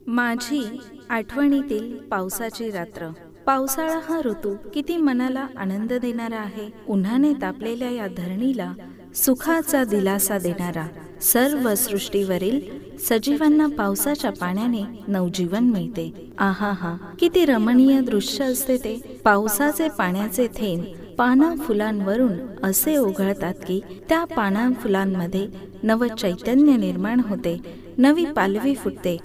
माझी आठवणीतील पावसाची रात्र. पावसाळा हा ऋतू किती मनाला आनंद देणारा आहे. उन्हाने तापलेल्या या धरणीला सुखाचा दिलासा देणारा. सर्व सृष्टीवरील सजीवांना पावसाच्या पाण्याने नवजीवन मिळते. आहा हा, किती रमणीय दृश्य असते ते. पावसाचे पाण्याचे थेंब पाना फुलांवरून असे ओघळतात की त्या पाना फुलांमध्ये नव चैतन्य निर्माण होते, नवी पालवी फुटते.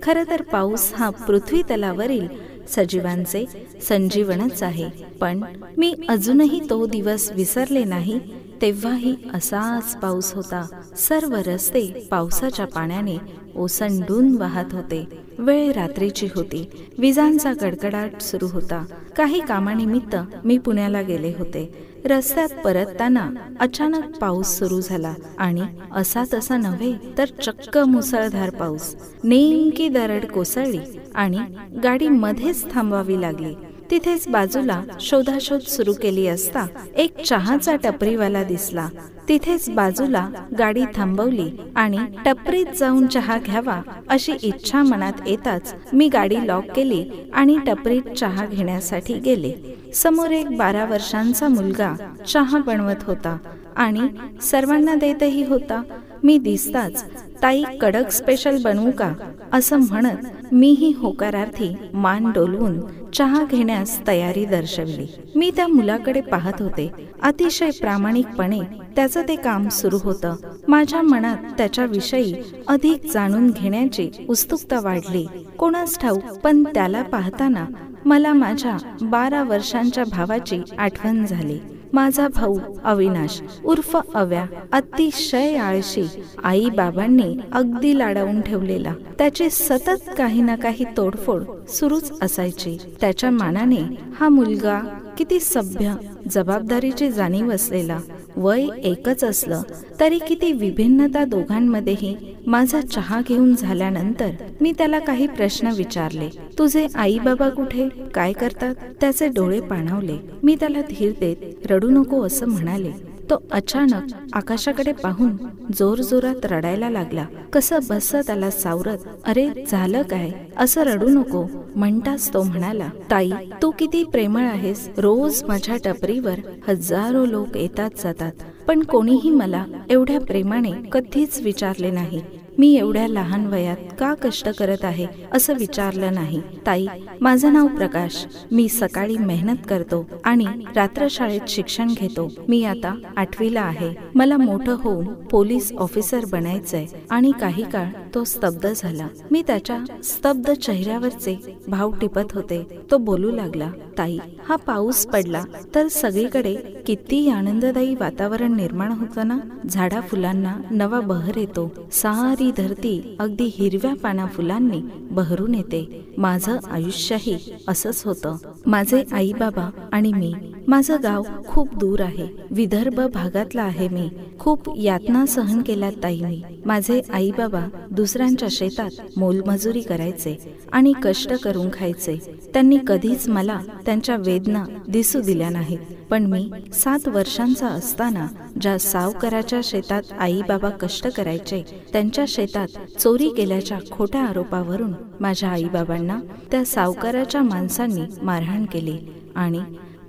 खरं तर पाऊस हा पृथ्वी तलावरील सजीवांचे संजीवनच आहे. पण मी अजूनही तो दिवस विसरले नाही. तेव्हाही असाच पाऊस होता. सर्व रस्ते पावसाच्या पाण्याने ओसंडून वाहत होते. वेळ रात्रीची होती. विजांचा कडकडाट सुरू होता. काही कामानिमित्त मी पुण्याला गेले होते. रस्त्यात परतताना अचानक पाऊस सुरू झाला आणि असा तसा नव्हे तर चक्क मुसळधार पाऊस. नेमकी दरड कोसळली आणि गाडी मध्येच थांबवावी लागली. तिथेच बाजूला शोधाशोध सुरू केली असता एक चहाचा टपरीवाला दिसला. तिथेच बाजूला गाडी थांबवली आणि टपरीत जाऊन चहा घ्यावा अशी इच्छा मनात येताच मी गाडी लॉक केली आणि टपरीत चहा घेण्यासाठी गेले. समोर एक 12 वर्षांचा मुलगा चहा बनवत होता आणि सर्वांना देतही होता. मी दिसताच, ताई कडक स्पेशल बनवू का असं म्हणत मीही होकारार्थी मान डोलवून चहा घेण्यास तयारी दर्शवली. मी त्या मुलाकडे पाहत होते. अतिशय प्रामाणिकपणे त्याचं ते काम सुरू होतं. माझ्या मनात त्याच्याविषयी अधिक जाणून घेण्याची उत्सुकता वाढली. कोणास ठाऊक, पण त्याला पाहताना मला माझ्या 12 वर्षांच्या भावाची आठवण झाली. माझा भाऊ अविनाश उर्फ अव्या अतिशय आळशी, आई बाबांनी अगदी लाडावून ठेवलेला. त्याची सतत काही ना काही तोडफोड सुरूच असायची. त्याच्या मानाने हा मुलगा किती सभ्य, जबाबदारीची जाणीव असलेला. वय एकच असलं तरी किती विभिन्नता दोघांमध्येही. माझा चहा घेऊन झाल्यानंतर मी त्याला काही प्रश्न विचारले. तुझे आई बाबा कुठे, काय करतात? त्याचे डोळे पाणावले. मी त्याला धीर देत रडू नको असं म्हणाले. तो अचानक आकाशाकडे पाहून जोरजोरात रडायला लागला. कसं बसं त्याला सावरत, अरे झालं काय, असं रडू नको म्हणताच तो म्हणाला, ताई तू किती प्रेमळ आहेस. रोज माझ्या टपरीवर हजारो लोक येतात जातात, पण कोणीही मला एवढ्या प्रेमाने कधीच विचारले नाही. मी एवढ्या लहान वयात का कष्ट करत आहे असं विचारलं नाही. ताई माझं नाव प्रकाश. मी सकाळी मेहनत करतो आणि रात्र शाळेत शिक्षण घेतो. मी आता 8वीला आहे. मला मोठं होऊन पोलीस ऑफिसर बनायचंय. आणि काही काळ तो स्तब्ध झाला. मी त्याच्या स्तब्ध चेहऱ्यावरचे भाव टिपत होते. तो बोलू लागला, ताई हा पाऊस पडला तर सगळीकडे किती आनंददायी वातावरण निर्माण होतं ना. झाडा फुलांना नवा बहर येतो. सारी धरती अगदी हिरव्या पाना फुलांनी बहरून येते. माझं आयुष्यही असंच होतं. माझे आई बाबा आणि मी. माझं गाव खूप दूर आहे. विदर्भ भागातला आहे मी. खूप यातना सहन केल्यात ताई मी. माझे आई बाबा दुसऱ्यांच्या शेतात मोलमजुरी करायचे आणि कष्ट करून खायचे. त्यांनी कधीच मला त्यांच्या वेदना दिसू दिल्या नाहीत. पण मी 7 वर्षांचा असताना ज्या सावकाराच्या शेतात आई बाबा कष्ट करायचे, त्यांच्या शेतात चोरी केल्याच्या खोट्या आरोपावरून माझ्या आई बाबांना त्या सावकाराच्या माणसांनी मारहाण केली आणि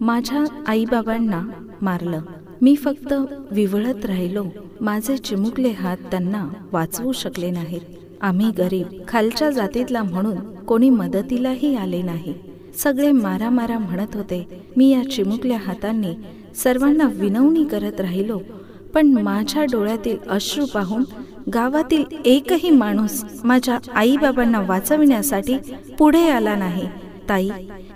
माझ्या आई बाबांना मारलं. मी फक्त विवळत राहिलो. माझे चिमुकले हात त्यांना वाचवू शकले नाहीत. आम्ही गरीब, खालच्या जातीतला म्हणून कोणी मदतीलाही आले नाही. सगळे मारा मारा म्हणत होते. मी या चिमुकल्या हातांनी सर्वांना विनवणी करत राहिलो. पण माझ्या डोळ्यातील अश्रू पाहून गावातील एकही माणूस माझ्या आई बाबांना वाचविण्यासाठी पुढे आला नाही. ताई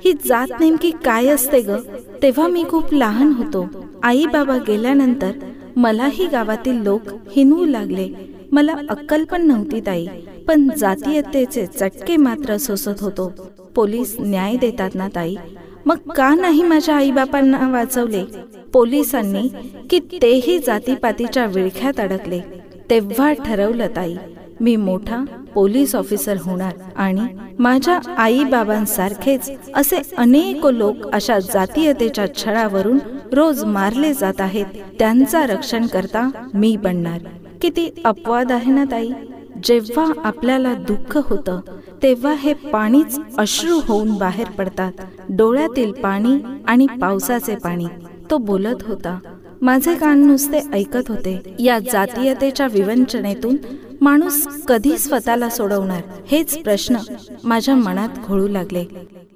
ही जात नेमकी काय असते ग? तेव्हा मी खूप लहान होतो. आई बाबा गेल्यानंतर मलाही गावातील लोक हिणवू लागले. मला अक्कल पण नव्हती ताई, पण जातीयतेचे चटके मात्र सोसत होतो. पोलीस न्याय देतात ना ताई, मग का नाही माझ्या आई बापांना वाचवले? पोलिसांनी की तेही जातीपातीच्या विळख्यात अडकले. तेव्हा ठरवलं ताई, मी मोठा पोलीस ऑफिसर होणार आणि माझ्या आई बाबांसारखेच असे अनेक लोक अशा जातीयतेच्या छळावरून रोज मारले जात आहेत, त्यांचा रक्षण करता मी बनणार. किती अपवाद आहे ना ताई. जेव्हा आपल्याला दुःख होतं तेव्हा हे पाणीच अश्रू होऊन बाहेर पडतात, डोळ्यातील पाणी आणि पावसाचे पाणी. तो बोलत होता. माझे कान नुसते ऐकत होते. या जातीयतेच्या विवंचनेतून माणूस कधी स्वतःला सोडवणार, हेच प्रश्न माझ्या मनात घोळू लागले.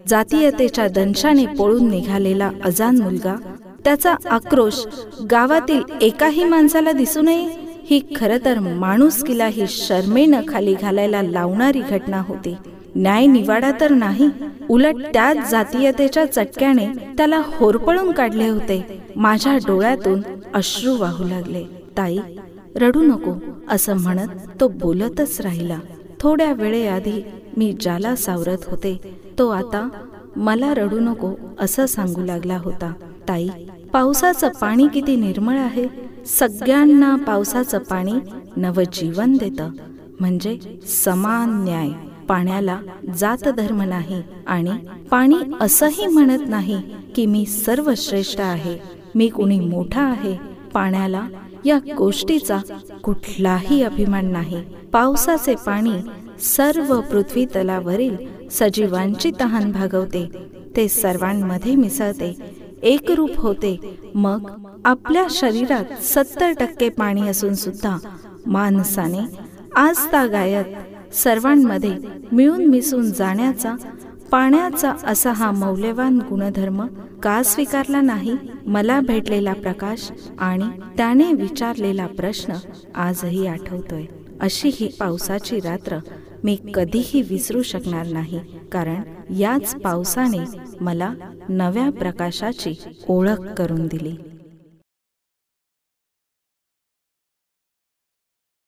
जातीयतेच्या दंशाने पळून निघालेला अजान मुलगा, त्याचा आक्रोश गावातील एकाही माणसाला दिसू नये, ही खरं तर माणुसकीलाही शरमेनं खाली घालायला लावणारी घटना होती. न्याय निवाडा तर नाही, उलट त्याच जातीयतेच्या चटक्याने त्याला होरपळून काढले होते. माझ्या डोळ्यातून अश्रू वाहू लागले. ताई, रडू नको असं म्हणत तो बोलतच राहिला. थोड्या वेळेआधी मी ज्याला सावरत होते तो आता मला रडू नको असं सांगू लागला होता. ताई, पावसाचं पाणी किती निर्मळ आहे. सगळ्यांना पावसाचं पाणी नवजीवन देतं, म्हणजे समान न्याय. पाण्याला जात धर्म नाही आणि पाणी असंही म्हणत नाही की मी सर्वश्रेष्ठ आहे, मी कुणी मोठा आहे. पाण्याला या गोष्टीचा कुठलाही अभिमान नाही. पावसाचे पाणी सर्व पृथ्वी तलावरील सजीवांची तहान भागवते. ते सर्वांमध्ये मिसळते, एकरूप होते. मग आपल्या शरीरात 70% पाणी असून सुद्धा माणसाने आजतागायत सर्वांमध्ये मिळून मिसळून जाण्याचा, पाण्याचा असा हा मौल्यवान गुणधर्म का स्वीकारला नाही? मला भेटलेला प्रकाश आणि त्याने विचारलेला प्रश्न आजही आठवतोय. अशी ही पावसाची रात्र मी कधीही विसरू शकणार नाही, कारण याच पावसाने मला नव्या प्रकाशाची ओळख करून दिली.